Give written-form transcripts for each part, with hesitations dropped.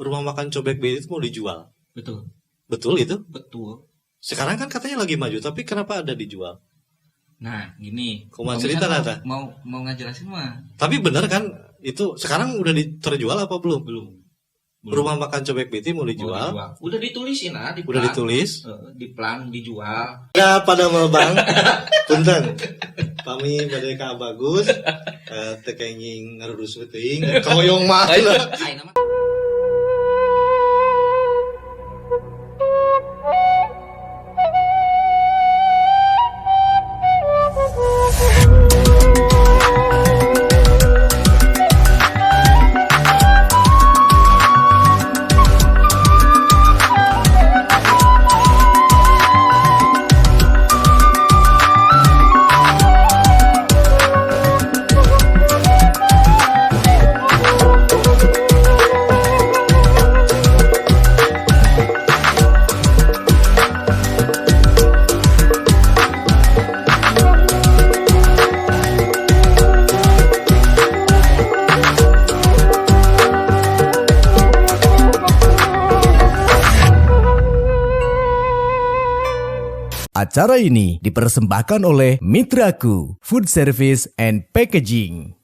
rumah makan Cobek Betty itu mau dijual. Betul. Betul itu? Betul. Sekarang kan katanya lagi maju, tapi kenapa ada dijual? Nah, gini. Kumaha cerita nata? Mau ngajelasin mah. Tapi benar kan itu sekarang udah terjual apa belum? Belum. Rumah makan Cobek Betty mau dijual. Udah ditulisin di udah plan. Ditulis. Di plan dijual. Ya pada melbang. Punten. Kami badai ka bagus. Teu kenging ngarurus teuing. Kaoyong mah. Ayeuna mah Acara ini dipersembahkan oleh Mitraku Food Service and Packaging.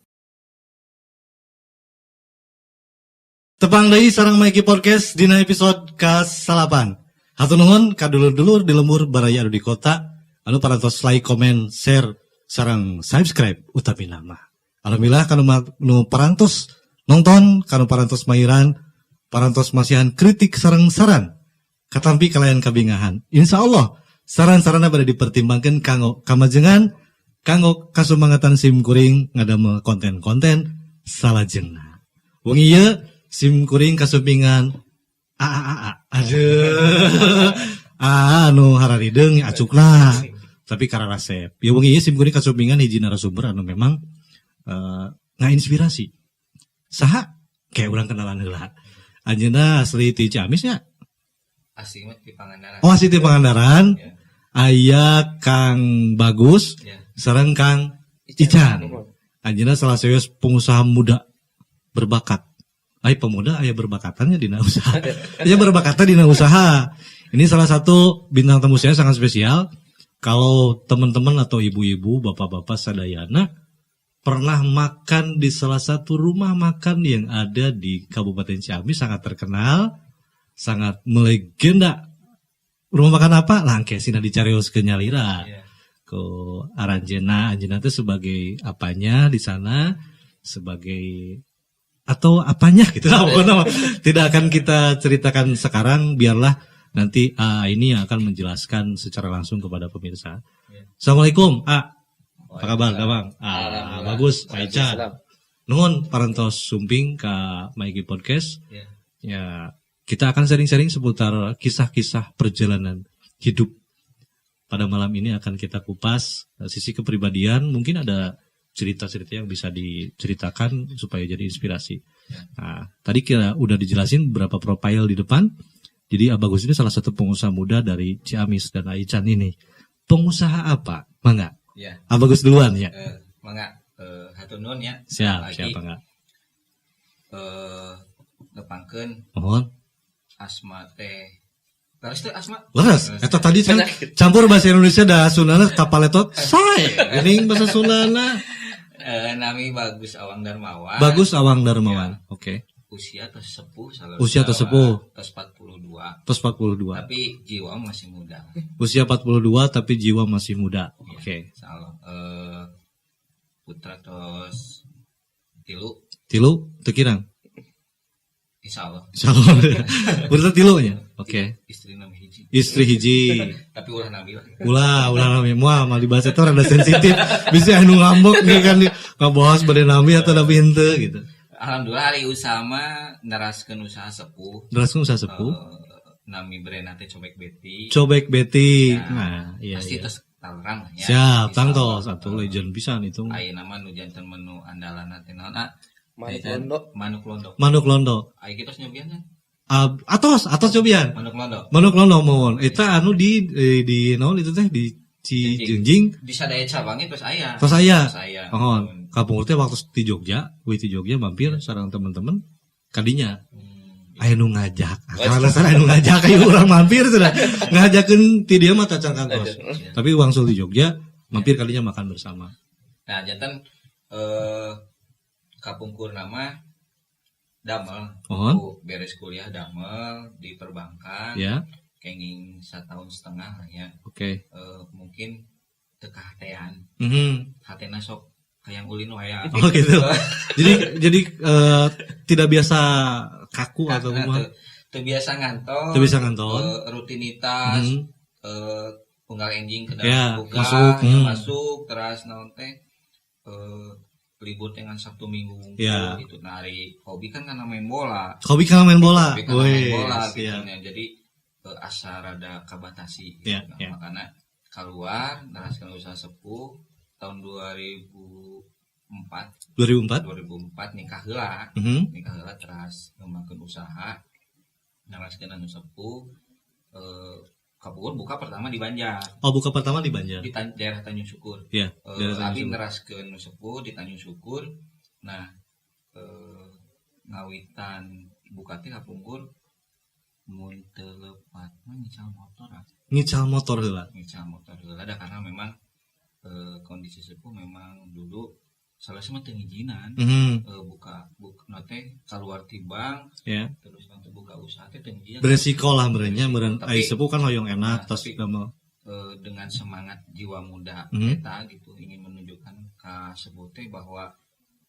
Tepang deui sareng Maiki Podcast dina episode ka-8. Hatur nuhun ka dulur-dulur di lembur baraya anu di kota anu parantos like, comment, share sareng subscribe utapi nama. Alhamdulillah kanu parantos nonton, kanu parantos mairan, parantos masihan kritik sareng saran. Katampi kalayan kabingahan. Insyaallah saran-sarana pada dipertimbangkan kanggo kamajengan, kanggo kasumangatan sim kuring ngadamel konten-konten salajengna. Wong ieu sim kuring kasupingan aduh anu hararideng acukna tapi karena resep. Ya wong ieu sim kuring kasupingan hiji narasumber anu memang ngainspirasi. Saha? Kayak urang kenalan heula. Anjeunna asli ti Ciamis nya? asli mah di Pangandaran. Oh, asli ti Pangandaran. Ya. Aya Kang Bagus, ya. Sareng Kang Ican. Anjeunna salah seueus pengusaha muda berbakat. Pemuda aya berbakatannya dina usaha. Aya berbakatna dina usaha. Ini salah satu bintang tamu saya sangat spesial. Kalau teman-teman atau ibu-ibu, bapak-bapak sadayana pernah makan di salah satu rumah makan yang ada di Kabupaten Ciamis sangat terkenal, sangat melegenda. Rumah makan apa? Langke sina dicarioskeun nyalira. Ko aranjeuna teh sebagai apanya di sana, sebagai atau apanya gitu lah pokoknya. Tidak akan kita ceritakan sekarang, biarlah nanti ini yang akan menjelaskan secara langsung kepada pemirsa. Assalamualaikum, apa kabar, Bang? Bagus, Pak Ica. Nuhun parantos sumping ka Maiki Podcast. Ya, kita akan sharing-sharing seputar kisah-kisah perjalanan hidup. Pada malam ini akan kita kupas sisi kepribadian, mungkin ada cerita-cerita yang bisa diceritakan supaya jadi inspirasi. Nah, tadi kita udah dijelasin beberapa profil di depan. Jadi Abagus ini salah satu pengusaha muda dari Ciamis dan Aican ini. Pengusaha apa? Mangga. Ya. Abagus duluan ya. Mangga. Hatur nuhun ya. Siap enggak. Ngepangkeun. Mohon. Asma teh. Leres teh asma? Leres. Eta tadi kan campur bahasa Indonesia da Sundana kapaletot. Sae. Geuning bahasa Sundana. Nami Bagus Awang Darmawan. Bagus Awang Darmawan. Ya. Oke. Usia tos sepuh. Usia tos sepuh. Tos 42. Tos 42. Tapi jiwa masih muda. Usia 42 tapi jiwa masih muda. Ya, oke. Insyaallah. Putra tos 3. Teu kirang. Insyaallah. Putra 3 nya. Oke. Istri hiji. Tapi ulah nami lah. Ulah nami moal dibahas eta rada sensitif. Bisa anu ngambek nih kan ngabahas bade nami atau nami henteu gitu. Alhamdulillah hari usaha mah neraskeun usaha sepuh. Nami brand teh Cobek Betty. Cobek Betty. Nah, iya. Pasti tos Tangerang ya. Siap, tangtos atuh legend pisan itu. Ayeuna mah nu janten menu andalan teh naon? Manuk londo. Aya kitu nyobian kan? Atos cobian. Manuk londo mohon. Eta anu di naon itu teh di Cijeunjing. Di sadaya cabang terus aya. Mohon. Kapungkur teh waktu di Jogja mampir sareng teman-teman kadinya. aya nu ngajak. Alasan aya nu ngajak aya urang mampir sudah. Ngajakeun ti dieu mah tacan kangkos. Tapi wangsul di Jogja mampir kalinya makan bersama. Nah, jantan kapungkur nama damel. Beres kuliah damel di perbankan. Ya. Kenging 1,5 tahun lah ya. Oke. Mungkin teu kahatean. Hatena sok kayang ulin wae. Oh gitu. jadi tidak biasa kaku atau kumaha? Teu biasa ngantor. Teu biasa ngantor. Rutinitas unggal enjing ke ya, dalam buka, masuk terus naon teh libur dengan Sabtu Minggu gitu. Nah, hari hobi kan karena main bola. Hobi karena main bola. Main bola gitu ya. Jadi asa rada kabatasi gitu. Makanya keluar naraskeun usaha sepuh tahun 2004 nikah heula. Nikah heula terus ngembangkeun usaha naraskeun anu sepuh kapungkur buka pertama di Banjar. Oh, buka pertama di Banjar. Di daerah Tanjung Syukur. Iya. Abi neraskeun nu sepuh di Tanjung Syukur. Nah, ngawitan buka teh kapungkur mun teu leupat mah ngical motor. Ngical motor heula da karena memang kondisi sepuh memang dulu salah sama teu ngijinan. Buka teh kaluar ti bank. Terus nanti buka usaha teh teu ngijinan. Beresiko lah merenya meureun ai sepuh kan hoyong enak tos damel. Dengan semangat jiwa muda kita gitu ingin menunjukkan ka sepuh teh bahwa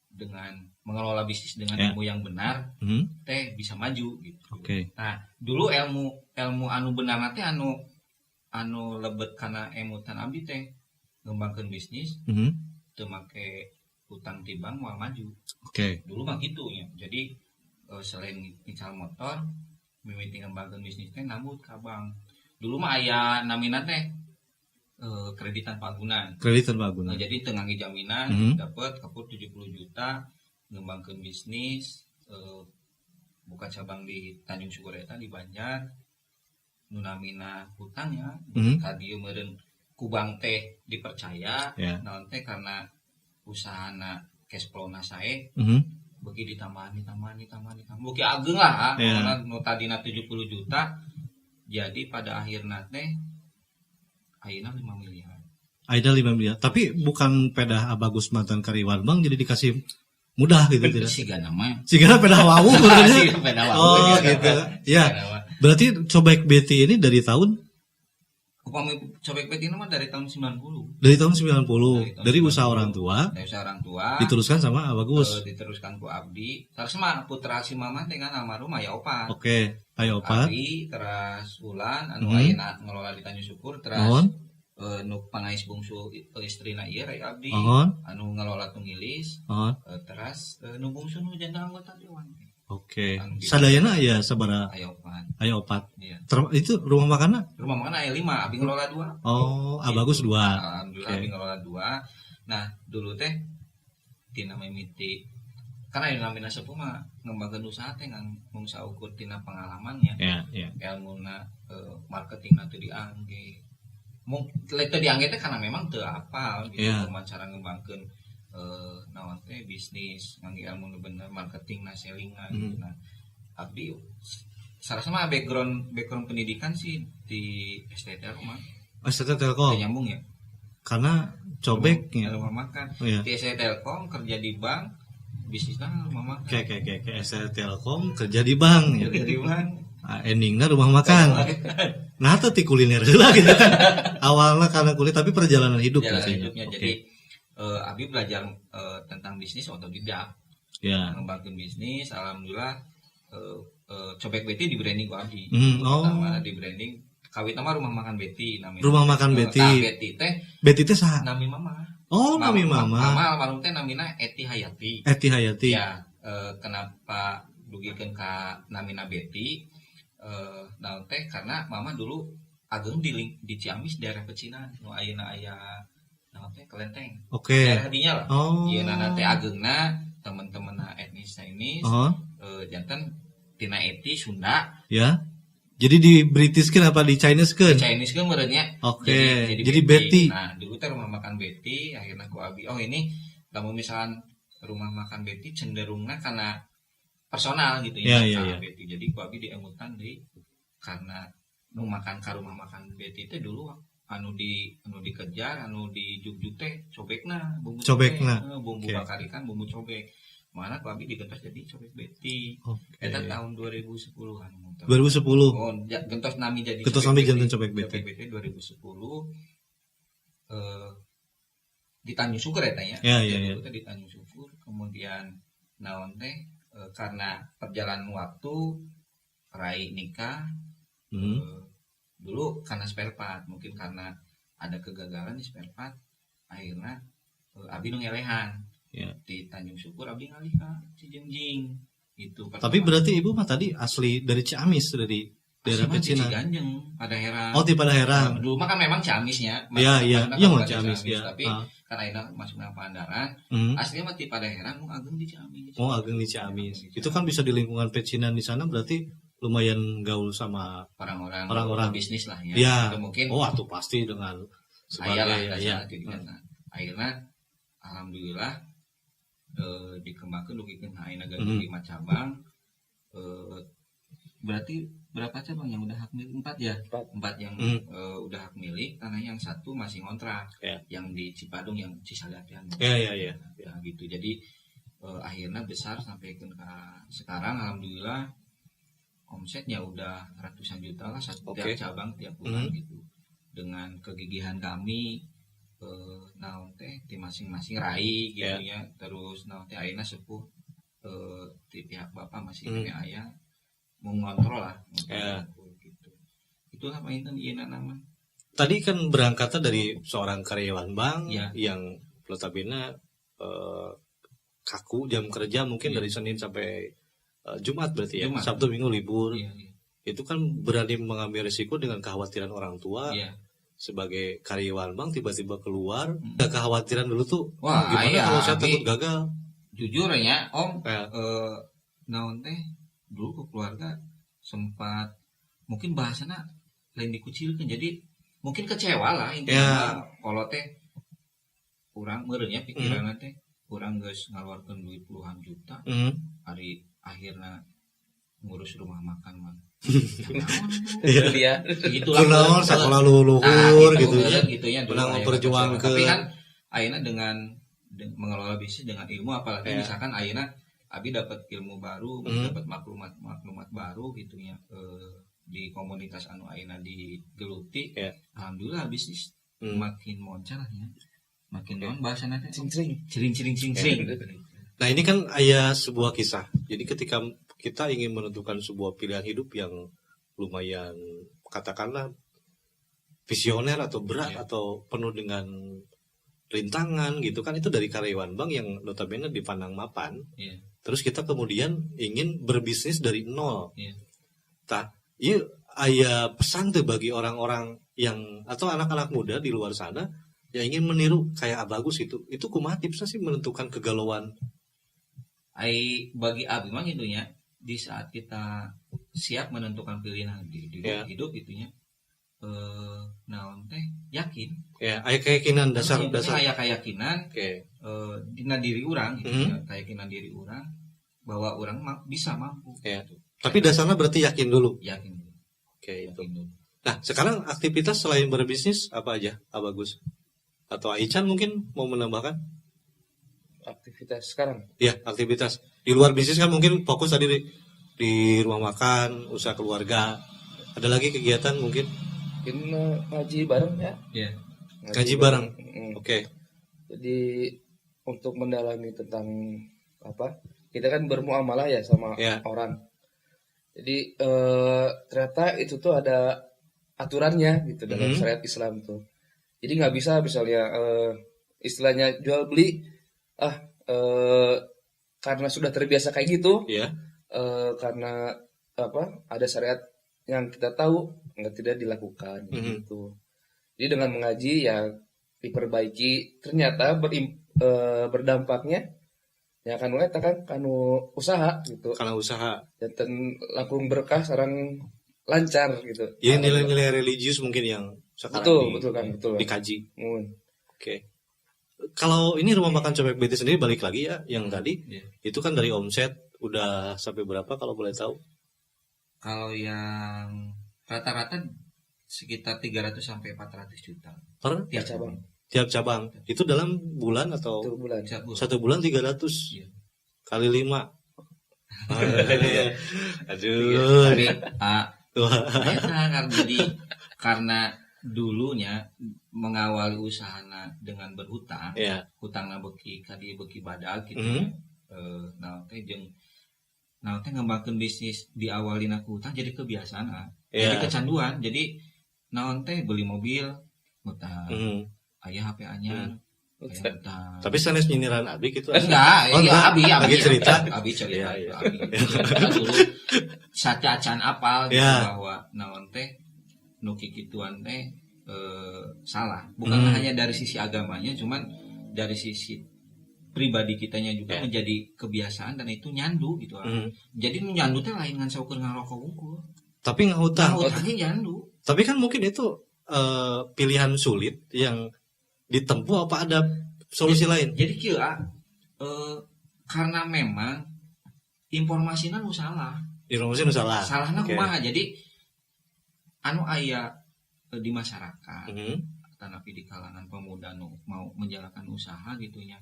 dengan mengelola bisnis dengan ilmu yang benar teh bisa maju gitu. Nah, dulu ilmu anu benar teh anu lebet kana emutan abdi teh ngembangkeun bisnis teu make utang ti bank moal maju. Dulu mah gitu ya. Jadi selain ngical motor mimiti ngembangkeun bisnis teh nambut ka bank. Dulu mah aya namina teh kreditan pagunan. Nah, jadi teu ngangge jaminan dapat kapur 70 juta ngembangkeun bisnis buka cabang di Tanjung Syukur eta di Banjar. Nu namina hutangnya ka dieu meureun ku bank teh dipercaya naon teh karena usahana cash flow-na sae beuki ditambahan beuki ageng lah nu tadina 70 juta jadi pada akhirna teh ayeuna 5 miliar. Ayeuna 5 miliar. Tapi bukan pedah Abagus mantan karyawan bank jadi dikasih mudah gitu tidak. Sigana pedah wawu sebenarnya. Oh gitu. Ya. Berarti Cobek Betty ini dari tahun upami Cobek Betty mah dari tahun 90. Dari tahun 90. Dari usaha orang tua. Dari usaha orang tua. Diteruskan sama Abagus. Diteruskan ku Abdi. Terus mah putra si mama dengan almarhum aya opat. Aya opat. Abdi terus Ulan anu ayeuna ngelola di Tanjung Syukur terus nu pangais bungsu istrina ieu Rai Abdi anu ngelola Tunggilis. Terus nu bungsu nu jantan anggota dewan. Sadayana aya sabaraha? Aya opat. Itu rumah makanna? Rumah makanna aya 5, Abi ngelola 2. Oh, Abagus 2. Alhamdulillah Abi ngelola 2. Nah, dulu teh tina mimiti karena yang namina sepuh mah ngembangkeun usaha teh mung saukur tina pengalamannya. Ilmuna marketingna teu diangge. Mung teu diangge teh karena memang teu apal gitu cara ngembangkeun naon teh bisnis ngangge ilmu nu bener marketingna sellingan gitu. Nah, Abdi sareng sama background pendidikan sih di ST Telkom. ST Telkom. Nyambung ya. Karena cobeknya rumah makan. Di ST Telkom kerja di bank bisnisnya rumah makan. Oke. ST Telkom kerja di bank. Kerja di bank. Endingnya rumah makan. Nah, itu ti kuliner heula gitu kan. Awalnya karena kulit tapi perjalanan hidup hidupnya. Jadi Abi belajar tentang bisnis otodidak. Ngembangkeun bisnis, alhamdulillah Cobek Betty di branding ku Abi. Pertama di branding kawitna mah rumah makan Betty namanya. Rumah makan Betty. Betty teh saha? Nami mama. Oh, nami mama. Mama almarhum teh namina Eti Hayati. Ya, kenapa dugikeun ka namina Betty? Naon teh karena mama dulu ageng di Ciamis daerah Pecinan nu ayeuna aya naon teh Kelenteng. Daerah dinya lah. Ieu nana teh agengna teman-temanna etnis jantan tina Eti Sunda. Ya. Jadi di Britishkeun apa di Chineskeun? Di Chineskeun meureunnya. Jadi Betty. Nah, dulu teh rumah makan Betty, akhirnya ku Abi, ini lamun misalkan rumah makan Betty cenderungna karena personal gitu Ya, ya, ya, ya. Betty. Jadi ku abi diemutan deui karena nu makan ka rumah makan Betty teh dulu anu dikejar anu dijuk-juk teh cobekna bumbu Cobekna. bumbu Oke. bakar ikan bumbu cobek mana ku abi digentos jadi cobek Betty. Oke. Eta tahun 2010-an 2010. oh gentos nami jadi Gentos cobek nami Betty. jantan cobek Betty. Cobek Betty 2010 di Tanjung Syukur eta ya. Ya, ya, ya. Di Tanjung Syukur kemudian naon teh karena perjalanan waktu rai nikah dulu karena spare part mungkin karena ada kegagalan di spare part akhirnya abi nu ngelehan Ya. di Tanjung Syukur abi ngalih ka Cijengjing gitu. Tapi berarti ibu mah tadi asli dari Ciamis, dari daerah Pecinan. Ciganjeng pada heran. Oh, di Padaherang. Dulu mah kan memang Ciamisnya. Iya, iya. Karena Iya, kan mau bukan Ciamis ya. Tapi karena ini masuk ke Pangandaran, aslinya mah di Padaherang mau ageng di Ciamis. Oh, ageng di Ciamis. Itu kan bisa di lingkungan Pecinan di sana berarti lumayan gaul sama orang-orang bisnis lah ya. Iya. Atau mungkin Oh, atau pasti dengan sebagai ya. Akhirnya alhamdulillah dikembangkan dugikeun ayeuna gaduh 5 cabang. Berarti berapa cabang yang udah hak milik? 4 ya? 4 yang udah hak milik, karena yang satu masih ngontrak. Ya. Yang di Cipadung yang Cisaliatian. Ya. Ya gitu. Jadi akhirnya besar sampai ke sekarang alhamdulillah omsetnya udah ratusan juta lah setiap cabang tiap bulan gitu. Dengan kegigihan kami naon teh di masing-masing rai gitu ya. Terus naon teh ayeuna sepuh di pihak bapak masih kene aya mengontrol lah gitu. Itulah apa itu ieu nama. Tadi kan berangkatnya dari seorang karyawan bank ya. Yang notabene kaku jam kerja mungkin dari Senin sampai Jumat berarti ya. Jumat. Sabtu Minggu libur. Ya. Itu kan berani mengambil risiko dengan kekhawatiran orang tua. Ya. Sebagai karyawan bank tiba-tiba keluar, ada kekhawatiran dulu tuh. Wah, gimana kalau saya takut gagal? Jujur ya, Om, naon teh dulu ke keluarga sempat mungkin bahasana lain dikucilkan, jadi mungkin kecewa lah intinya. Kalau teh kurang merenya pikiran teh kurang geus ngaluarkeun duit puluhan juta, hari akhirnya ngurus rumah makan mah. Iya. Gitulah. Kunaon sakola luhur gitu ya. Gitu ya. Menang memperjuangkan. Tapi kan ayeuna dengan mengelola bisnis dengan ilmu, apalagi misalkan ayeuna abi dapat ilmu baru, dapat maklumat baru gitu ya di komunitas anu ayeuna digeluti. Alhamdulillah bisnis makin moncar ya. Makin naon bahasana teh cering. Nah, ini kan aya sebuah kisah. Jadi ketika kita ingin menentukan sebuah pilihan hidup yang lumayan katakanlah visioner atau berat atau penuh dengan rintangan gitu kan, itu dari karyawan bank yang notabene dipandang mapan. Terus kita kemudian ingin berbisnis dari nol. Tah, ieu aya pesan tuh bagi orang-orang yang atau anak-anak muda di luar sana yang ingin meniru kayak Abagus itu kumaha tipsnya sih menentukan kegalauan? Bagi abi mah gitu ya, di saat kita siap menentukan pilihan di hidup itunya naon teh yakin aya keyakinan dasar aya keyakinan dina diri urang gitu ya, keyakinan diri urang bahwa urang bisa mampu gitu. Tapi dasarnya berarti yakin dulu. Yakin itu. Nah, sekarang aktivitas selain berbisnis apa aja Abagus? Atau Aichan mungkin mau menambahkan? Aktivitas sekarang? Ya, aktivitas di luar bisnis kan mungkin fokus tadi di rumah makan, usaha keluarga. Ada lagi kegiatan mungkin? Ngaji bareng ya? Iya. Ngaji bareng. Oke. Jadi untuk mendalami tentang apa? Kita kan bermuamalah ya sama orang. Jadi ternyata itu tuh ada aturannya gitu dalam syariat Islam tuh. Jadi nggak bisa misalnya istilahnya jual beli karena sudah terbiasa kayak gitu, karena apa ada syariat yang kita tahu tidak dilakukan gitu. Jadi dengan mengaji ya diperbaiki, ternyata berdampaknya ya kan eta kan kanu usaha gitu. Karena usaha dan langkung berkah sareng lancar gitu. Jadi nilai-nilai religius mungkin yang sekarang betul dikaji. Oke. Kalau ini rumah makan Cobek Betty sendiri balik lagi ya yang tadi itu kan dari omset udah sampai berapa kalau boleh tahu? Kalau yang rata-rata sekitar 300 sampai 400 juta Per tiap cabang. Tiap cabang. Itu dalam bulan atau 1 bulan? Satu bulan 300. Iya. Kali 5. Aduh. Tapi jadi karena dulunya mengawali usahana dengan berhutang, hutangna beki kadi beki badag gitu ya. Nah teh ngembangkeun bisnis diawali ku hutang jadi kebiasaan, jadi kecanduan. Jadi naon teh beli mobil hutang, aya HP anyar hutang. Tapi sanes nyindiran Abi gitu. Enggak, Abi cerita. Abi cerita. Abi. Dulu sacacan apal gitu bahwa naon teh nu kikituan teh salah. Bukan hanya dari sisi agamanya, cuman dari sisi pribadi kitanya juga menjadi kebiasaan dan itu nyandu gitu. Jadi nyandu teh lain ngan saukeun ngarokok unggul. Tapi ngahutang. Ngahutangnya nyandu. Tapi kan mungkin itu pilihan sulit yang ditempuh, apa ada solusi lain? Jadi kira karena memang informasinya nu salah. Informasi nu salah. Salahna kumaha? Jadi anu aya di masyarakat, tapi di kalangan pemuda nu mau menjalankan usaha gitunya.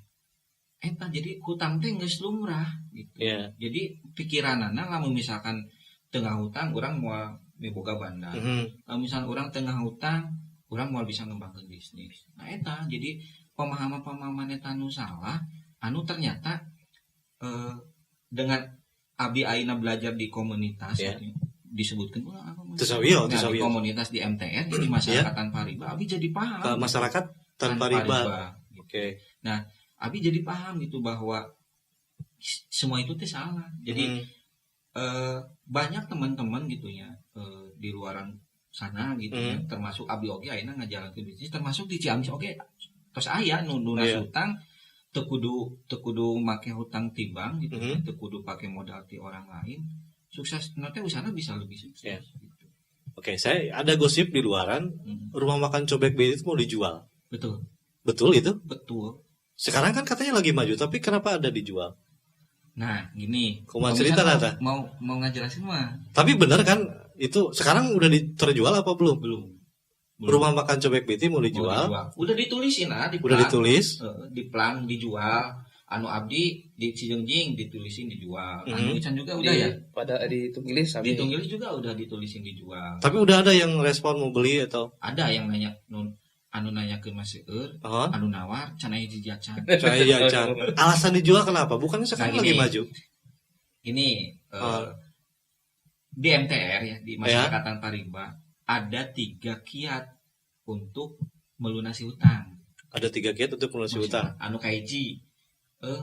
Eta jadi hutang teh geus lumrah gitu. Jadi pikiranana lamun misalkan tengah hutang urang moal miboga bandar. Lamun misalkan urang tengah hutang urang moal bisa ngembangkeun bisnis. Nah eta jadi pemahaman-pemahaman eta nu salah anu ternyata dengan Abi Aina belajar di komunitas disebutkan di komunitas di MTN di masyarakat tanpa riba. Abi jadi paham ke masyarakat tanpa riba. Oke. Nah Abi jadi paham gitu bahwa semua itu teh salah. Jadi banyak teman-teman gitu ya di luaran sana gitu ya, termasuk Abi oge ayeuna ngajalankeun bisnis, termasuk di Ciamis oge tos aya nu hutang teu kudu make hutang timbang gitu, teu kudu pake modal ti orang lain. Sukses nanti usahanya bisa lebih sukses. Gitu. Oke, saya ada gosip di luaran rumah makan Cobek Bed itu mau dijual. Betul itu? Betul. Sekarang kan katanya lagi maju, tapi kenapa ada dijual? Nah, gini. Kumaha cerita nata? Mau ngajelasin mah. Tapi benar kan itu sekarang udah terjual apa belum? Belum. Rumah makan Cobek Bed mau dijual. Udah ditulisin di plan. Udah ditulis. Di plan dijual. Anu Abdi di Cijengjing ditulisin dijual. Anu Ican juga udah ya. Pada ditulis sampai. Ditulis juga udah ditulisin dijual. Tapi udah ada yang respon mau beli atau? Ada yang nanya anu nanyakeun Mas Seueur, anu nawar can aya jajan. Alasan dijual kenapa? Bukannya sekarang lagi maju. Ini di MTR ya, di masyarakat tanpa riba ada 3 kiat untuk melunasi hutang. Ada 3 kiat untuk melunasi hutang. Anu kahiji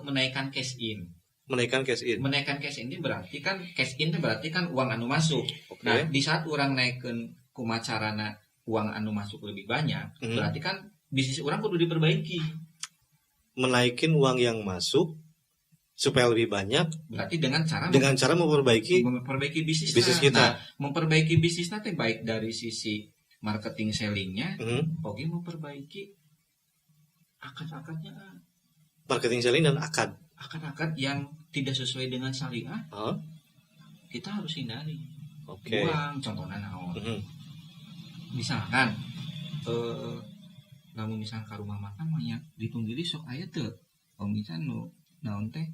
menaikkan cash in. Menaikkan cash in ini berarti kan cash in itu berarti kan uang anu masuk. Nah, di saat orang naikkeun kumacarana uang anu masuk lebih banyak, berarti kan bisnis orang kudu diperbaiki. Menaikin uang yang masuk supaya lebih banyak, berarti dengan cara memperbaiki bisnis kita. Nah, memperbaiki bisnis nanti baik dari sisi marketing sellingnya, oke, memperbaiki akad-akadnya. Marketing selling dan akad yang tidak sesuai dengan syariah, kita harus hindari. Uang contohnya naon. Misalkan namun misalkan ke rumah makan banyak ditunggili sok aya teu misalkan naon teh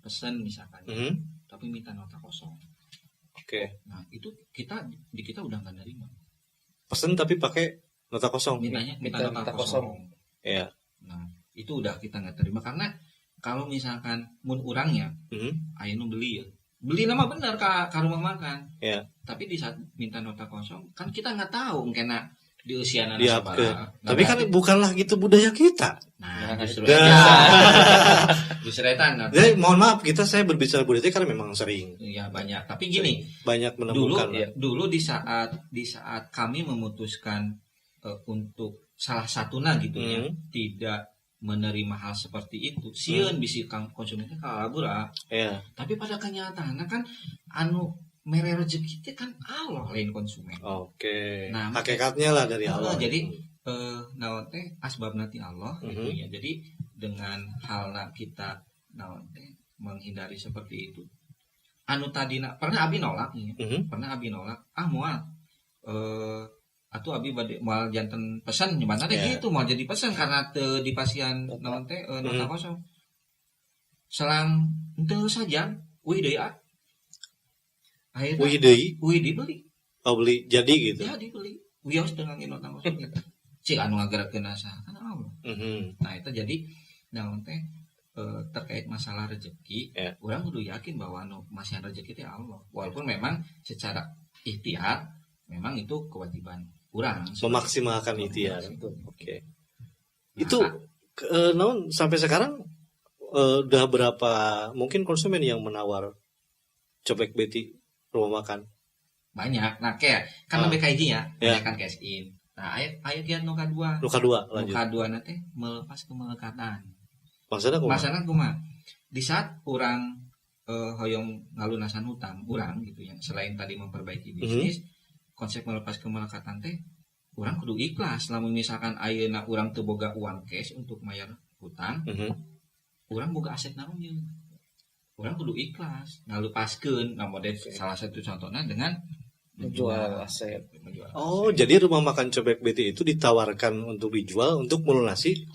pesen misalkan tapi minta nota kosong. Nah itu kita udah nggak nerima pesen tapi pakai nota kosong, minta nota kosong. Nah itu udah kita nggak terima karena kalau misalkan mun urangnya aya nu beli nama benar ke rumah makan, tapi di saat minta nota kosong kan kita nggak tahu mungkin di usia anak sabara. Tapi kan bukanlah gitu budaya kita. Nah justru jadi mohon maaf saya berbicara budaya karena memang sering. Ya banyak. Tapi gini, banyak menemukan. Dulu di saat kami memutuskan untuk salah satunya gitu ya tidak menerima hal seperti itu, sieun bisi konsumennya kalabura. Tapi pada kenyataannya kan anu mere rezeki kan Allah lain konsumen. Nah, hakikatnya lah dari Allah. Jadi naon teh asbab nanti Allah gitu ya. Jadi dengan halna kita naon teh menghindari seperti itu. Anu tadina pernah abi nolak nih. Pernah abi nolak. Moal atuh abi bade moal janten pesan nyebana teh gitu moal jadi pesan karena teu dipasian naon teh nota kosong. Selang henteu saja euy deui akhirnya euy dibeli. Oh beli jadi gitu. Ya dibeli. Wios dengan nota kosong gitu. Cik anu ngagerakeun asa kan Allah. Nah itu jadi naon teh terkait masalah rezeki, orang kudu yakin bahwa masihan rezeki itu Allah. Walaupun memang secara ikhtiar memang itu kewajiban orang memaksimalkan ikhtiar. Oke. Itu naon sampai sekarang udah berapa mungkin konsumen yang menawar cobek beti rumah makan? Banyak. Nah kayak kan lebih kayak gini ya, kan cash in. Nah ayat dia nuka dua nanti melepas kemelekatan. Maksudnya kumaha? Di saat orang hoyong ngalunasan hutang orang gitu ya, selain tadi memperbaiki bisnis, konsep melepas kemelekatan teh orang kudu ikhlas. Lamun misalkan ayeuna orang teu boga uang cash untuk bayar hutang, orang boga aset naon ieu. Orang kudu ikhlas ngalupaskeun. Nah model salah satu contohnya dengan menjual aset. Jadi rumah makan cobek beti itu ditawarkan untuk dijual untuk melunasi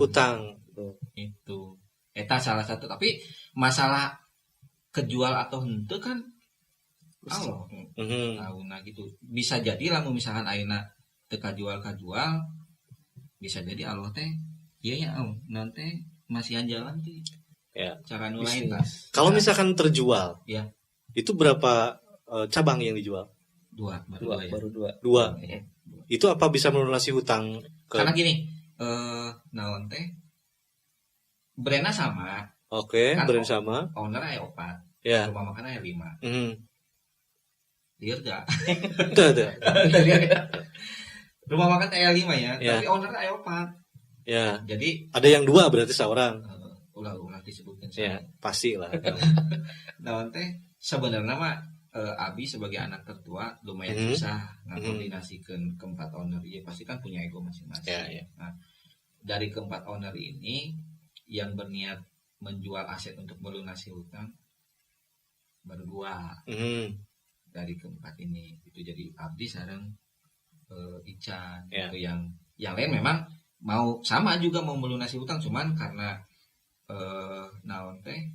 hutang. Itu eta salah satu, tapi masalah kejual atau henteu kan Allah tahuna gitu. Bisa jadi lamun misalkan ayeuna teu kajual bisa jadi Allah teh ieu nya nanti masihan jalan teh cara nu lain tah. Kalau misalkan terjual itu berapa cabang yang dijual? Baru dua. Itu apa bisa melunasi hutang karena gini naon teh brandnya sama. Oke, kan brand sama. Owner aya 4. Rumah makan aya 5. Liar gak? Tuh. Rumah makan aya 5 ya, tapi owner aya 4. Ya. Jadi ada yang 2 berarti seorang. Ulah disebutkan saya. Pasti lah. Naon teh sebenarnya mah Abi sebagai anak tertua lumayan susah ngakoordinasikeun keempat owner. Ya pasti kan punya ego masing-masing. Nah, dari keempat owner ini yang berniat menjual aset untuk melunasi hutang baru 2 dari keempat ini. Itu jadi Abdi sareng Ican gitu. Yang lain memang mau sama juga mau melunasi hutang, cuman karena naon teh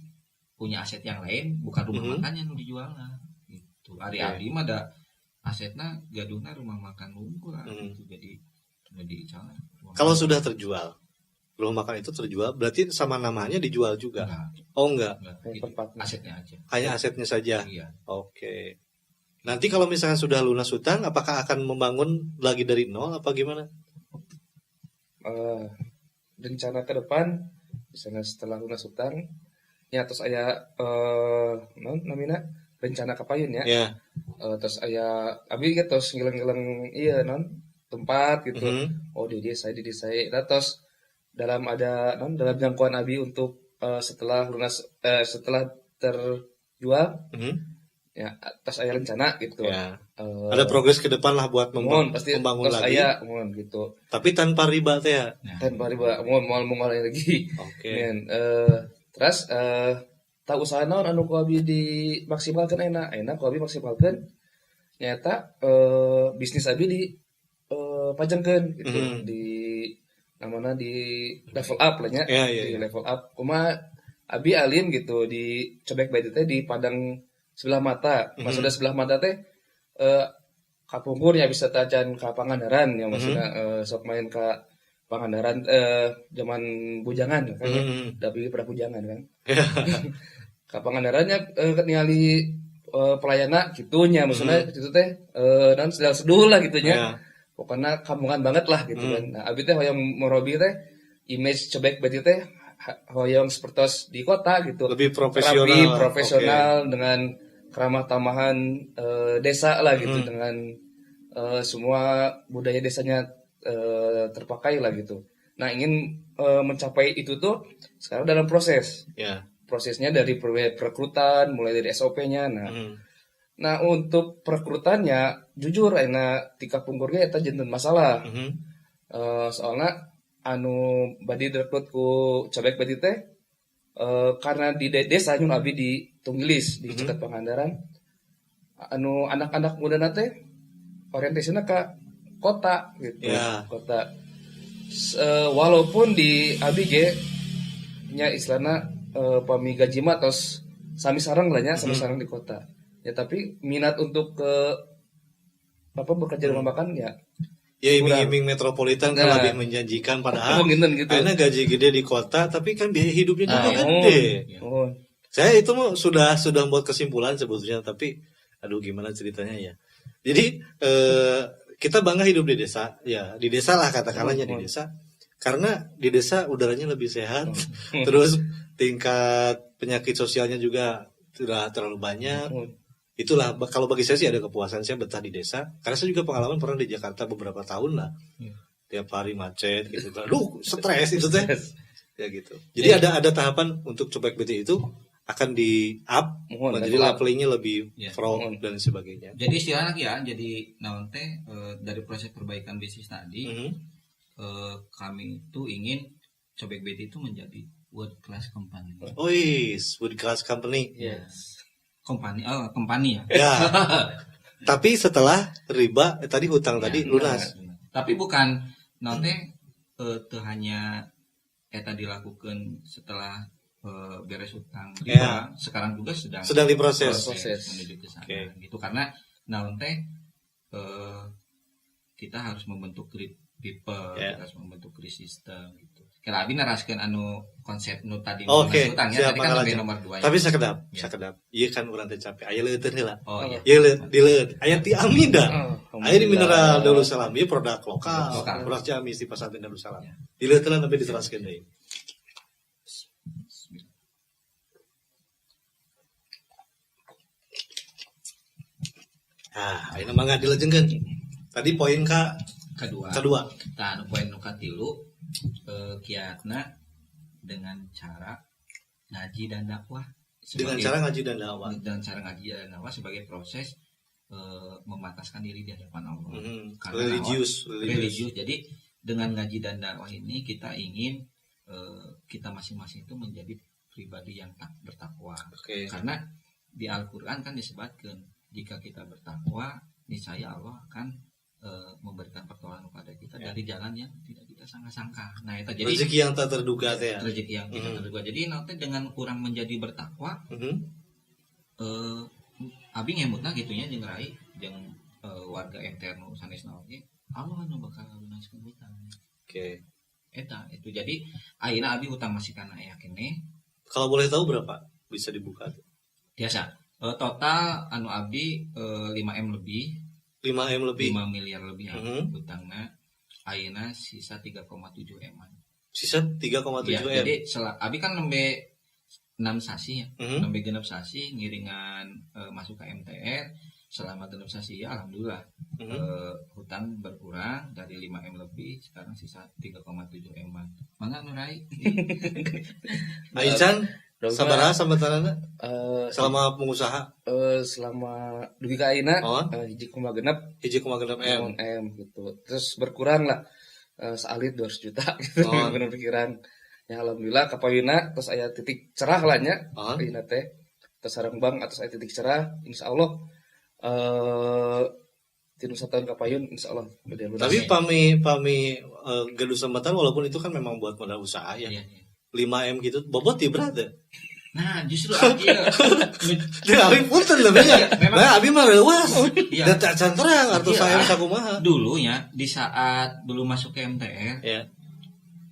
punya aset yang lain bukan rumah makan yang dijual gitu. Ari mah ada asetna gaduhna rumah makan unggul gitu. Jadi Ican. Kalau sudah terjual rumah makan itu terjual, berarti sama namanya dijual juga? Enggak. Asetnya aja. Hanya asetnya saja? Iya. Oke. Nanti kalau misalkan sudah lunas hutang, apakah akan membangun lagi dari nol, apa gimana? Rencana ke depan, misalnya setelah lunas hutang, ya terus aya namina rencana kapayun ya. Terus aya abi terus ngeleng-ngeleng tempat gitu. Di desa. Nah, terus dalam jangkauan abi untuk setelah lunas setelah terjual ya atas aya rencana gitu ada progres ke depan lah buat membangun lagi gitu, tapi tanpa riba teh ya mau lagi terus tak usaha naon anu ku abi dimaksimalkan enak ku abi maksimalkan nyata bisnis abi di pajangkeun gitu di namanya di level up lah nya di level up kuma abi alim gitu di cobek beti teh di Padang sebelah mata maksudnya sebelah mata teh kapungkur ya bisa tajan ke Pangandaran yang maksudnya sok main ke Pangandaran zaman bujangan kan tapi pernah bujangan kan ke Pangandarannya ningali pelayana gitunya maksudnya itu teh dan sedul lah gitunya pokoknya kampungan banget lah gitu kan. Nah, abi teh hoyong morobi teh image cobek beti teh hoyong sepertos di kota gitu. Lebih profesional dengan keramah tamahan desa lah gitu dengan semua budaya desanya terpakai lah gitu. Nah, ingin mencapai itu tuh sekarang dalam proses. Prosesnya dari perekrutan mulai dari SOP-nya. Nah untuk perekrutannya jujur tika pungkurnya eta janten masalah. Soalnya anu badi direkrut ku cobek beti teh karena di desa nyun abi di Tunggilis di Cekat Pangandaran anu anak-anak muda nate orientasinya ke kota gitu. Kota. Walaupun di abi ge nya istilahna pami gaji mah tos sami sareng lah nya, sami sareng di kota. Ya tapi minat untuk ke bekerja di rumah makan ya. Ya iming-iming metropolitan kan lebih menjanjikan padahal gitu. Karena gaji gede di kota tapi kan biaya hidupnya juga gede. Saya itu sudah membuat kesimpulan sebetulnya tapi aduh gimana ceritanya ya. Jadi kita bangga hidup di desa ya, di desa lah katakanlahnya di desa. Karena di desa udaranya lebih sehat. Terus tingkat penyakit sosialnya juga tidak terlalu banyak. Itulah kalau bagi saya sih ada kepuasan, saya betah di desa karena saya juga pengalaman pernah di Jakarta beberapa tahun lah, tiap hari macet gitu kan, stres itu teh ya gitu. Jadi ada tahapan untuk Cobek BT itu akan di up menjadi levelingnya lebih pro dan sebagainya. Jadi istilahnya ya, jadi naon teh dari proses perbaikan bisnis tadi kami itu ingin Cobek BT itu menjadi world class company. Oh yes, world class company. Yes. Company ya. Ya. Tapi setelah riba tadi hutang tadi lunas. Tapi bukan nanti hanya eta dilakukan setelah beres hutang riba. Sekarang juga sedang diproses menuju ke sana gitu karena nanti kita harus membentuk people, kita harus membentuk sistem gitu. Kira abi naraskeun anu konsep nu tadi hutang ya, tadi kan lebih nomor 2 ya. Tapi sakedap. Ieu kan urang teh capek. Aya leuteun heula. Ieu dileut. Aya ti Amida. Aya di Mineral Darussalam ieu produk lokal. Produk Ciamis di Pasar Darussalam. Dileuteun tapi diteraskeun deui. Ayeuna mangga dilajengkeun. Tadi poin kedua. Tah poin nu katilu kiatna dengan cara ngaji dan dakwah dengan cara ngaji dan dakwah sebagai proses memataskan diri di hadapan Allah. Religius. Jadi dengan ngaji dan dakwah ini kita ingin kita masing-masing itu menjadi pribadi yang bertakwa. Karena di Al-Qur'an kan disebutkan jika kita bertakwa niscaya Allah akan memberikan pertolongan kepada kita dari jalan yang tidak kita sangka-sangka. Nah, itu jadi rezeki yang tak terduga teh. Rezeki yang tidak terduga. Jadi nanti dengan kurang menjadi bertakwa, abi ngemutna gitunya jeung rai jeung warga interno sanesna oge, Allah anu bakal lunaskeun hutang. Eta itu. Jadi ayeuna abi hutang masih kana aya keneh. Kalau boleh tahu berapa bisa dibuka? Biasa. Total anu abi 5M lebih. 5 miliar lebih hutangna ayeuna sisa 3,7 M. Sisa 3,7 ya, M. Jadi abi kan nembe 6 sasi ya. Nembe genep sasi ngiringan masuk ke MTR selama genep sasi ya alhamdulillah. Hutang berkurang dari 5 M lebih sekarang sisa 3,7 M. Mangga nu rai. Aican sabaraha sambatanana selama pengusaha selama dugi ka ayeuna 1,6 M gitu. Terus berkurang lah sealit 200 juta gitu. Bener pikiran. Ya alhamdulillah kapayuna terus aya titik cerah lah nya. Ayeuna teh terus sareng Bang atas aya titik cerah insyaallah tinu satahun kapayun insyaallah. Tapi pami gaduh sambatan walaupun itu kan memang buat modal usaha ya. 5M gitu, bobot ya berat ya? Nah justru aja Abi punten lebihnya nah Abi mah leuwas dan tak canterang artos saya sakumaha dulu ya di saat belum masuk ke MTR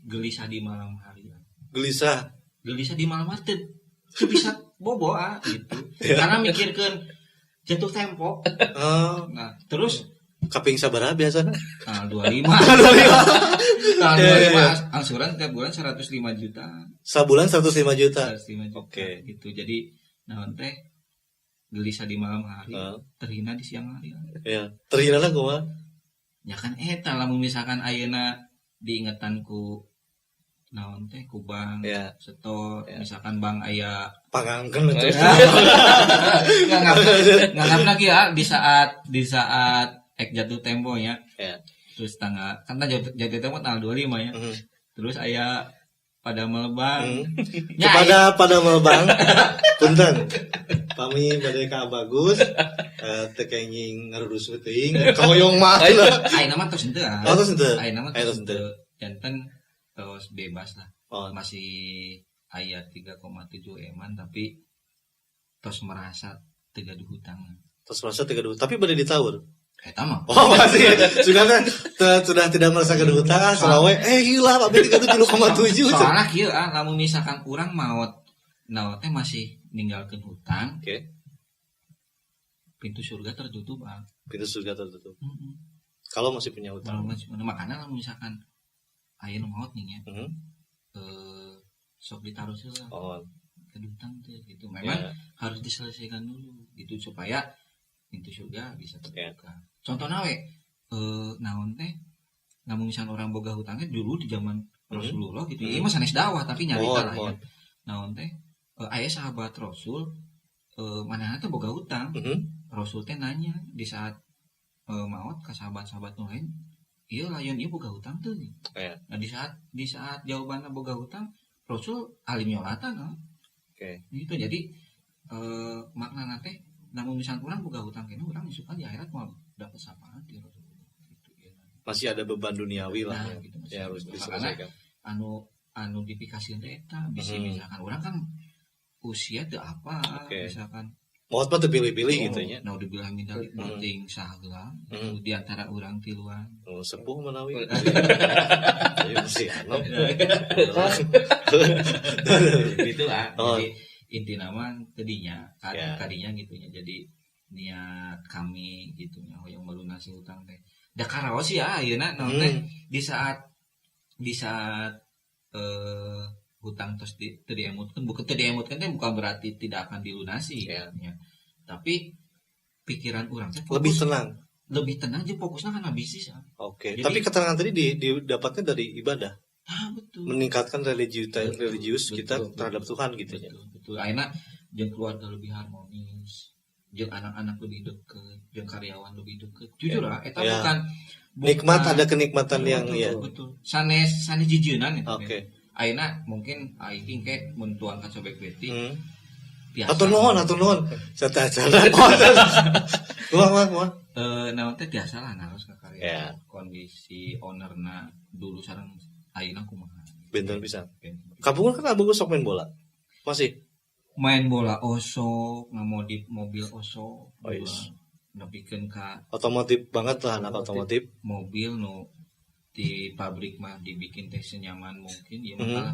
gelisah di malam hari gelisah di malam hari itu bisa bobo gitu karena mikirkan jatuh tempo nah terus kaping sabaraha biasana 25 angsuran tiap bulan 105 juta. Sabulan 105 juta. Oke. Gitu. Jadi naon teh gelisah di malam hari, terhina di siang hari. Iya. Terhina kumaha? Ya kan eta lamun misalkan ayeuna diingetanku naon teh ku Bang setor misalkan Bang aya pangangkeun teh. Nganggapna kieu di saat jatuh tempo ya. Terus tanggal kan jatuh tempo tanggal 25 ya. Terus aya pada melebang. Pada melebang. Punten. Kami bade ka Bagus teu kenging ngarurus teuing kahoyong mah. Ayeuna mah tos henteu. Ayeuna mah tos henteu. Janten tos bebas lah. Masih aya 3,7 eman tapi tos merasa teu gaduh hutang. Tapi bade ditaur. Eta mah. Oh masih sudah tidak merasa gaduh hutang selawe gila Pak 3,7. Soalnya kieu lamun misalkan urang maot teh masih ninggalkeun hutang. Oke. Pintu surga tertutup, Pintu surga tertutup. Kalau masih punya hutang. Makanya lamun misalkan aya nu maot nih ya. Sok ditaruh heula. Ke hutang teh gitu. Memang harus diselesaikan dulu gitu supaya pintu surga bisa terbuka. Contohna we naon teh lamun misalkan orang boga hutangnya dulu di zaman Rasulullah gitu. Ieu mah sanes dakwah tapi nyarita lah ya. Naon teh aya sahabat Rasul manehna teh boga hutang. Rasul teh nanya di saat maot ka sahabat-sahabat nu lain, ieu layan ieu boga hutang teu? Nah di saat jawabanna boga hutang, Rasul alim nyolatan kan. Gitu jadi maknana teh namun misalnya urang boga hutang kene urang suka di akhirat mau dapat sapaan di Rasulullah gitu ya. Masih ada beban duniawi lah gitu, ya harus diselesaikan. Anu dipikasieun teh eta bisi misalkan urang kan usia teu apa misalkan mau apa teu pilih-pilih gitu nya. Nah dibilang minta penting saheula di antara urang tiluan. Sepuh menawi. Ayo mesti gitu lah. Jadi inti nama kadinya kadinya gitu nya. Jadi niat kami gitu nya hoyong melunasi hutang teh. Da karaos ya ayeuna naon teh di saat hutang terus teu diemutkeun teh bukan berarti tidak akan dilunasi ya. Tapi pikiran urang teh lebih tenang aja fokusnya kan bisnis ya. Jadi, tapi keterangan tadi didapatkan dari ibadah. Betul. Meningkatkan religius kita terhadap Tuhan gitu ya. Betul. Ayeuna jeung keluarga lebih harmonis, jeung anak-anak lebih deket, jeung karyawan lebih deket. Jujur lah eta bukan nikmat, ada kenikmatan yang betul. Sanes jijeunan eta. Ayeuna mungkin aing ke mun tuang ka cobek beti. Biasa. Atur nuhun. Sata-sata. Mohon. Naon teh biasa lah naros ka karya. Kondisi ownerna dulu sareng ayeuna kumaha. Benten pisan. Kapungan kan abang sok main bola. Masih main bola osok, ngamodif mobil osok. Nepikeun ka otomotif banget lah anak otomotif. Mobil nu di pabrik mah dibikin teh senyaman mungkin ya malah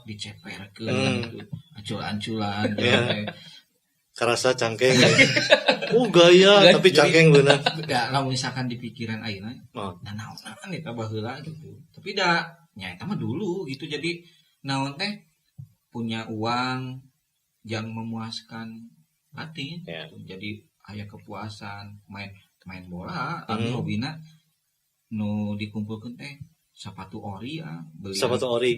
diceperkeun gitu ancul-anculan karasa cangkeng gaya tapi cangkeng bener ya lamun misalkan di pikiran ayeuna naon eta baheula gitu tapi da nya eta mah dulu gitu jadi naon teh punya uang yang memuaskan hati gitu. Jadi aya kepuasan main bola hobina nu dikumpulkeun teh sepatu ori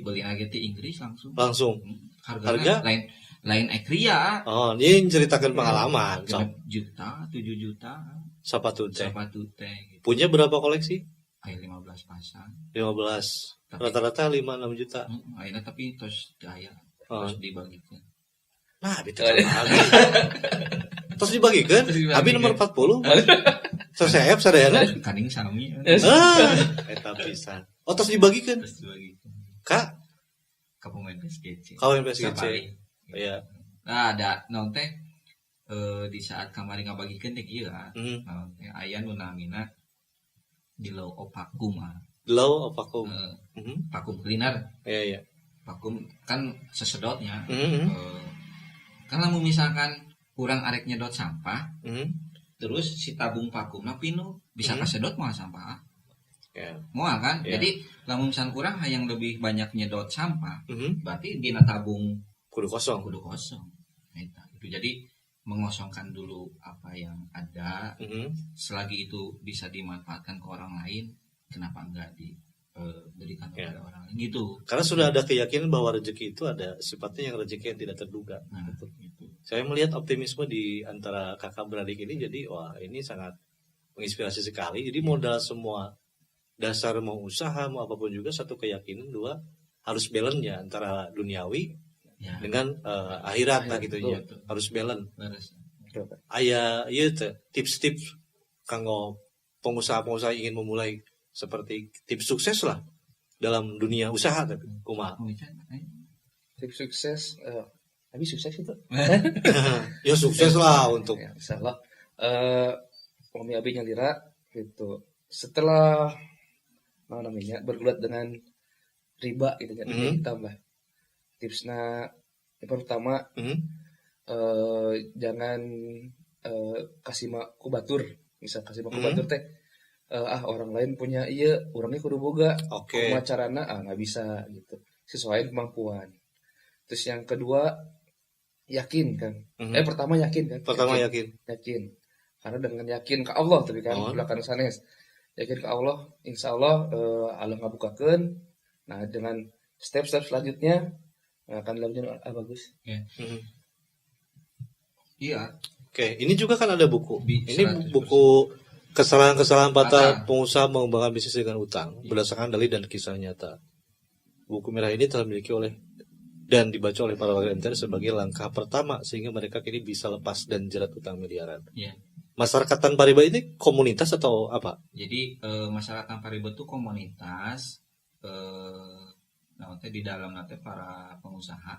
beli lagi di Inggris langsung harga lain ekria ini ceritakan pengalaman 7 juta sepatu teh gitu. Punya berapa koleksi? Aya 15 pasang 15 rata-rata 5-6 juta ayeuna tapi tos aya terus dibagikeun terus dibagikeun abi nomor 40 Sesep sadayana kaning sami. Eta pisan. Terus dibagikeun. Ka pemain PSGC. Ka pemain PSGC. Iya. Nah, ada naon teh di saat kamari ngabagikeun teh kieu naon teh aya nu namina di Low Opakum. Low Opakum. Vakum cleaner. Iya. Vakum kan sesedotnya. Kan lamun misalkan kurang arek nyedot sampah. Terus si tabung vakumna pinu bisa kasedot mah sampah. Moal kan? Jadi lamun misalkan kurang hayang lebih banyak nyedot sampah, berarti dina tabung kudu kosong. Eta. Itu jadi mengosongkan dulu apa yang ada. Selagi itu bisa dimanfaatkan ke orang lain, kenapa enggak diberikan kepada orang lain gitu. Karena sudah ada keyakinan bahwa rezeki itu ada sifatnya yang rezeki yang tidak terduga. Gitu. Saya melihat optimisme di antara kakak beradik ini, jadi wah ini sangat menginspirasi sekali. Jadi modal semua dasar mau usaha mau apapun juga satu keyakinan, dua harus balance ya antara duniawi Ya. dengan akhirat lah gitu ya. Harus balance. Aya ieu teh tips-tips kanggo pengusaha-pengusaha ingin memulai seperti tips sukses lah dalam dunia usaha tapi kumaha. Tips sukses, habis sukses itu. Ya sukses lah untuk Ya, insyaallah. Umi Abi nyalira gitu. Setelah namanya bergulat dengan riba gitu kan, ditambah tipsnya yang pertama jangan kasih ku batur, misal kasih ku batur teh orang lain punya iya orangnya kudu boga, kumaha carana nggak bisa gitu, sesuai kemampuan. Terus yang kedua yakin kan, pertama yakin kan, yakin karena dengan yakin ke Allah tapi kan belakang sanes yakin ke Allah, insya Allah Allah ngabukakeun. Nah dengan step-step selanjutnya akan lebih bagus. Iya. Oke, ini juga kan ada buku. Ini buku kesalahan-kesalahan fatal pengusaha mengembangkan bisnis dengan utang berdasarkan dalil dan kisah nyata. Buku merah ini telah dimiliki oleh dan dibaca oleh para warga MTR sebagai langkah pertama sehingga mereka kini bisa lepas dan jerat utang miliaran. Iya. Masyarakat Tanpa Riba ini komunitas atau apa? Jadi masyarakat Tanpa Riba itu komunitas. Di dalam nanti para pengusaha,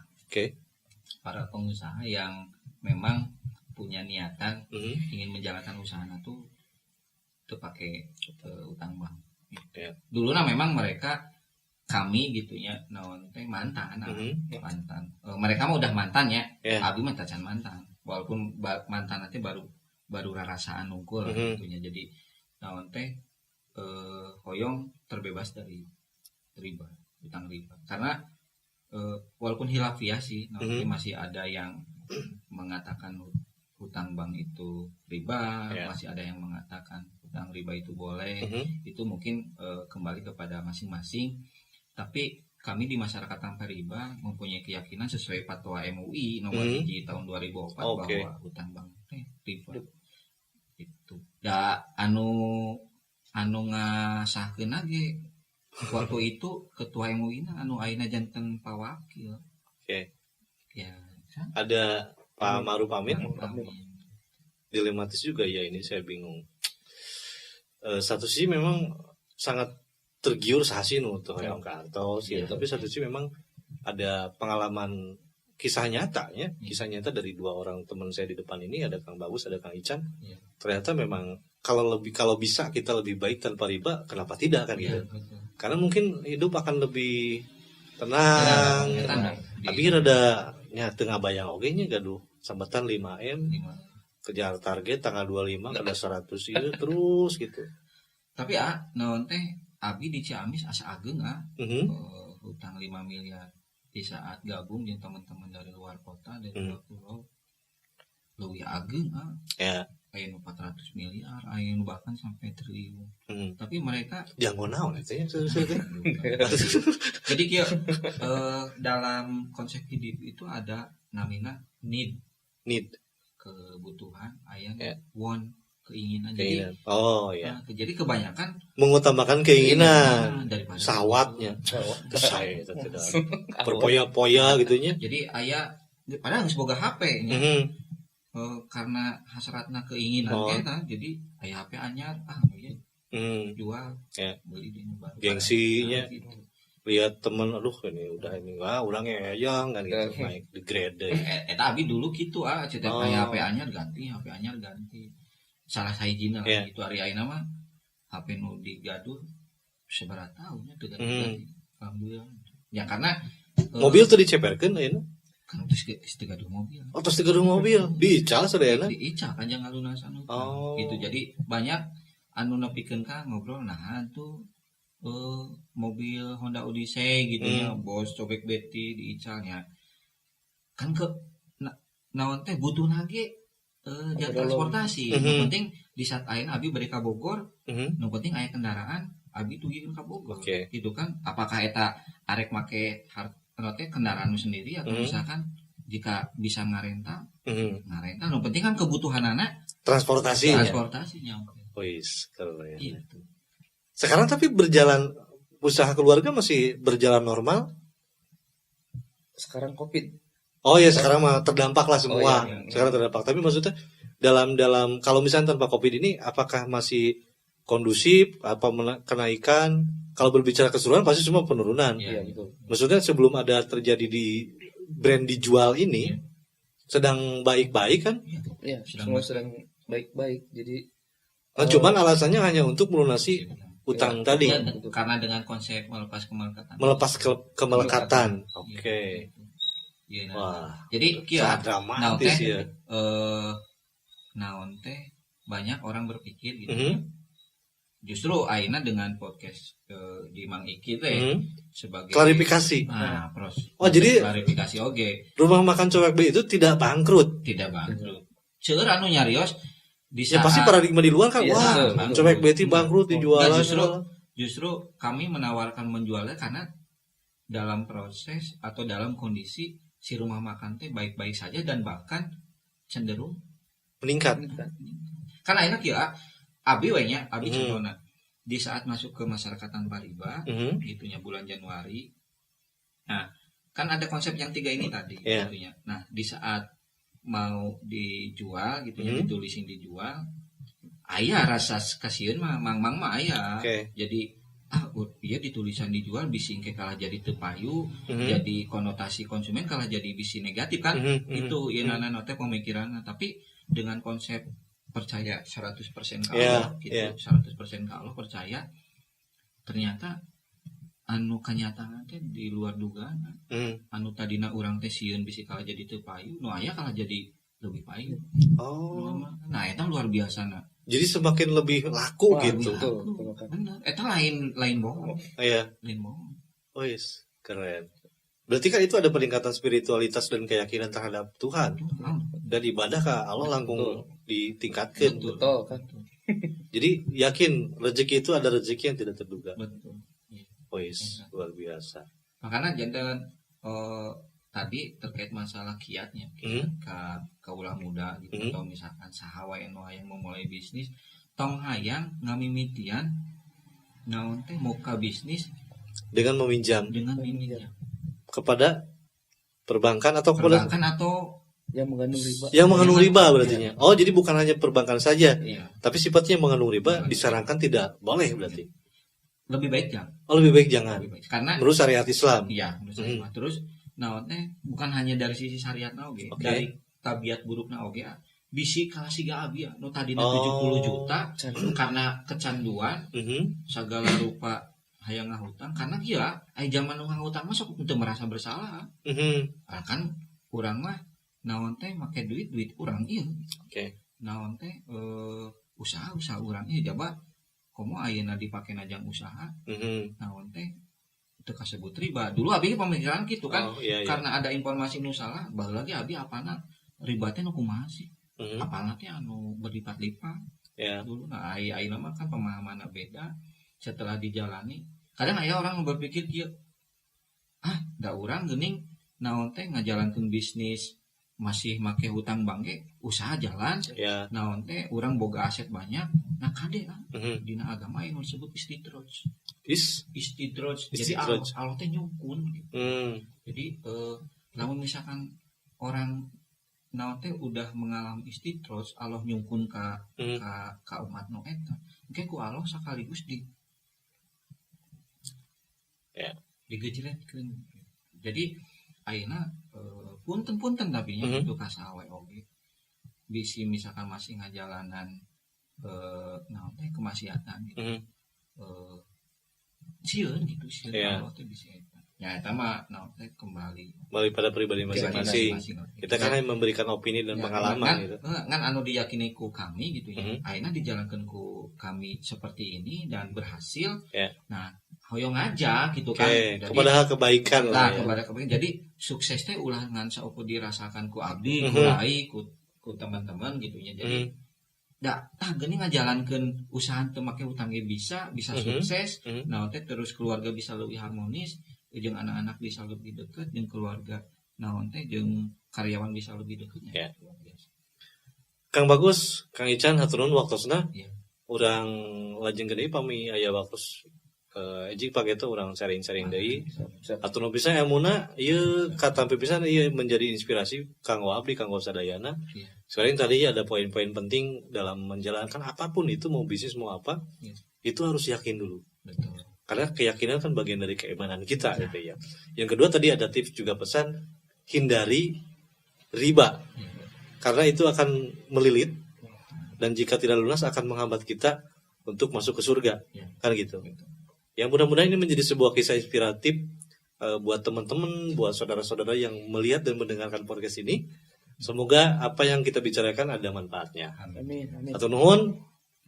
para pengusaha yang memang punya niatan ingin menjalankan usahanya tuh pakai utang bank. Dulu memang kami gitunya, mantan. Mereka mah udah mantan ya, Abi mah tacan mantan, walaupun mantan nanti baru rasaan nungkul gitunya. Jadi hoyong terbebas dari riba, utang riba, karena walaupun hilafiah sih, masih ada yang mengatakan hutang bank itu riba, masih ada yang mengatakan hutang riba itu boleh. Itu mungkin kembali kepada masing-masing. Tapi kami di masyarakat Tanpa Riba mempunyai keyakinan sesuai fatwa MUI nomor 1 tahun 2004 bahwa hutang bank riba. Itu da anu ngasahkeun ge waktu itu ketua MUI anu ayeuna janten pawakil. Ya, ada Pak Ma'ruf Amin. Dilematis juga ya ini, saya bingung. Satu sisi memang sangat tergiur sasin untuk yang kantor sih, tapi satu sisi memang ada pengalaman kisah nyata dari dua orang teman saya di depan ini, ada Kang Bagus, ada Kang Ican. Ternyata memang kalau bisa kita lebih baik tanpa riba, kenapa tidak kan gitu? Karena mungkin hidup akan lebih tenang. Tapi ada tengah bayang nya gaduh sambatan 5M, kejar target tanggal 25 ada 100 itu terus gitu. Tapi Abi di Ciamis asa ageng hutang 5 miliar di saat gabung dengan teman-teman dari luar kota dari luar pulau. Lebih ageng aya 400 miliar, aya bahkan sampai triliun. Tapi mereka jangan naon itu ya. Jadi dalam konsep hidup itu ada namanya need kebutuhan, aya want keinginan. Jadi kebanyakan mengutamakan keinginan daripada sawatnya. Saya itu tidak berpoya-poya gitunya. Jadi aya padahal geus boga HP nya. Karena hasratna keinginan jadi aya HP anyar jual beli di gengsinya lihat teman ini udah ini urang eyang kan gitu naik di grade eta abi dulu gitu cetak aya HP anyar ganti salah sahijina gitu ari ayeuna mah HP nu digaduh seberapa tahunnya teu ganti alhamdulillah ya karena mobil tuh diceperkeun ayeuna kan terus gaduh mobil. Terus gaduh mobil. Diical sadayana. Diical kan jangan lunasan gitu. Jadi banyak anu nepikeun ka ngobrol tuh mobil Honda Odyssey gitu ya, bos cobek beti diicalnya. Kan naon teh butuh lagi jasa transportasi. Yang penting di saat ayeuna abi bari ka Bogor, nu penting aya kendaraan abi tugieun ka Bogor. Gitu kan. Apakah eta arek make kendaraan sendiri atau misalkan jika bisa ngarenta, yang penting kan kebutuhan anak transportasinya. Wis keren. Gitu. Sekarang tapi berjalan usaha keluarga masih berjalan normal? sekarang Covid. Oh ya, sekarang mah terdampak lah semua. Oh, iya. Sekarang terdampak. Tapi maksudnya dalam kalau misalnya tanpa Covid ini apakah masih kondusif apa kenaikan? Kalau berbicara keseluruhan pasti semua penurunan. Iya, betul. Maksudnya sebelum ada terjadi di brand dijual ini sedang baik-baik kan? Iya, semua sedang baik-baik. Jadi Cuman alasannya hanya untuk melunasi utang tadi. Karena dengan konsep melepas kemelekatan. Melepas kemelekatan. Oke. Iya. Wah. Jadi sangat dramatis ya. Naon teh banyak orang berpikir gitu. Justru aina dengan podcast di Mang Iki teh sebagai klarifikasi. Nah, jadi klarifikasi Rumah makan Cowek B itu tidak bangkrut. Tidak bangkrut. Seueur anu nyarios di saat, ya pasti paradigma di luar kan Cowek B itu bangkrut dijualan. Justru kami menawarkan menjualnya karena dalam proses atau dalam kondisi si rumah makan teh baik-baik saja dan bahkan cenderung meningkat. Karena enak ya abi contohnya di saat masuk ke masyarakat tanpa riba gitunya bulan Januari. Nah, kan ada konsep yang 3 ini tadi gitunya. Nah, di saat mau dijual gitunya ditulisin dijual aya rasa kasieun mah mang aya. Jadi iya ditulisan dijual bisi engke kalah jadi teu payu, jadi konotasi konsumen kalah jadi bisi negatif kan. Itu ieu nana teh pemikiranna, tapi dengan konsep percaya 100% ke Allah gitu, 100% ke Allah percaya, ternyata anu kenyataan teh di luar dugaan. Anu tadina urang teh sieun bisi kalah jadi teu payu, nu aya kalah jadi lebih payu. Nah, eta luar biasa. Jadi semakin lebih laku gitu. Benar. Eta lain bohong. Iya. Lain bohong. Oh yes, keren. Berarti kan itu ada peningkatan spiritualitas dan keyakinan terhadap Tuhan. Dan ibadah ke Allah langsung ditingkatkan. Betul kan. Jadi yakin rezeki itu ada rezeki yang tidak terduga. Betul. Oh yes, luar biasa. Makanya jangan tadi terkait masalah kiatnya ke ulah muda gitu atau misalkan sahawa yang memulai bisnis tong hayang ngamimitian naon teh muka bisnis dengan meminjam kepada perbankan atau yang mengandung riba. Yang mengandung riba berarti. Oh, jadi bukan hanya perbankan saja. Tapi sifatnya yang mengandung riba disarankan tidak boleh berarti. Lebih baik jangan. Oh, lebih baik jangan. Karena menurut syariat Islam. Iya, menurut syariat. Terus naon teh bukan hanya dari sisi syariat oge, dari tabiat burukna oge. Bisi kalah siga abi nu tadina 70 juta karena kecanduan segala rupa hayang ngahutang karena dia zaman ngahutang mah sok teu merasa bersalah. Kan urang mah naon teh make duit urang ieu. Naon teh usaha urang ieu coba komo ayeuna dipake najang usaha. Naon teh teu kasebut riba. Dulu abi pemikiran gitu kan. Karena ada informasi nu salah, baheula lagi abi apana riba teh nu kumaha sih? Apalna teh anu berlipat-lipat. Dulu nah ayeuna mah kan pemahamanna beda. Setelah dijalani kadang aya orang berpikir kieu da urang geuning naon teh ngajalankeun bisnis masih make hutang bank ge usaha jalan naon teh urang boga aset banyak nah kade dina agama anu disebut istidraj jadi Allah teh nyukun gitu. Jadi lamun misalkan orang naon teh udah mengalami istidraj Allah nyukun ka umat nu eta engke ku Allah sakaligus digejletkeun. Jadi ayeuna punten tapi nya itu kasawe oge. Bisi misalkan masih ngajalanan naon teh kemaksiatan gitu. Sieun gitu Allah teh bisa eta. Ya eta mah naon teh kembali pada pribadi masing-masing. Kita kan hanya memberikan opini dan pengalaman gitu. Kan anu diyakini ku kami gitu ya. Ayeuna dijalankeun ku kami seperti ini dan berhasil. Nah, hoyong aja gitu kan. Jadi, kepada kebaikan lah. Kepada kebaikan. Jadi sukses teh ulah ngan sauku dirasakan ku abdi, ku rai, ku teman-teman gitu ya. Jadi geuning ngajalankeun usaha teu make hutang ge bisa sukses. Nah, teh terus keluarga bisa lebih harmonis, jeung anak-anak bisa lebih dekat, jeung keluarga naon teh jeung karyawan bisa lebih dekatnya. Kang Bagus, Kang Ican hatur nuhun waktosna. Urang lajeng gede pami aya waktos Ejing pake itu orang sharing-sharing deui. Atuh nu bisa emuna ieu katampi pisan ieu menjadi inspirasi kanggo abdi kanggo sadayana. Sekarang tadi ada poin-poin penting dalam menjalankan apapun itu mau bisnis mau apa. Itu harus yakin dulu. Betul. Karena keyakinan kan bagian dari keimanan kita gitu ya. Yang kedua tadi ada tips juga pesan hindari riba. Karena itu akan melilit dan jika tidak lunas akan menghambat kita untuk masuk ke surga. Kan gitu. Yang mudah-mudahan ini menjadi sebuah kisah inspiratif buat teman-teman, buat saudara-saudara yang melihat dan mendengarkan podcast ini. Semoga apa yang kita bicarakan ada manfaatnya. Amin. Atur nuhun.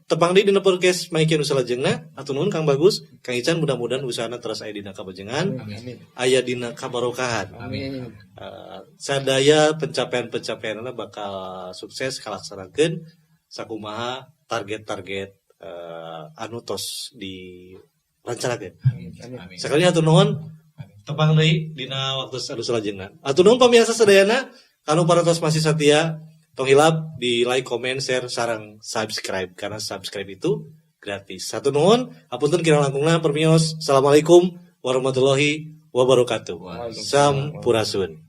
Tepang di dina podcast Maikian Usaha Jengna. Atur nuhun Kang Bagus, Kang Ican, mudah-mudahan usahana terus aya dina kabajengan, aya dina kabarokahan. Amin. Sadaya pencapaian-pencapaianna bakal sukses kalaksanakeun sakumaha target-target anu tos di rencanakeun. Amin. Sekali atur nuhun. Tepang deui dina waktu anu salajengna. Atur nuhun pamiarsa sadayana kanu parantos masih setia tong hilap di like, comment, share, sareng subscribe karena subscribe itu gratis. Satu nuhun, hapunten kirang langkungna permios. Assalamualaikum warahmatullahi wabarakatuh. Sampurasun.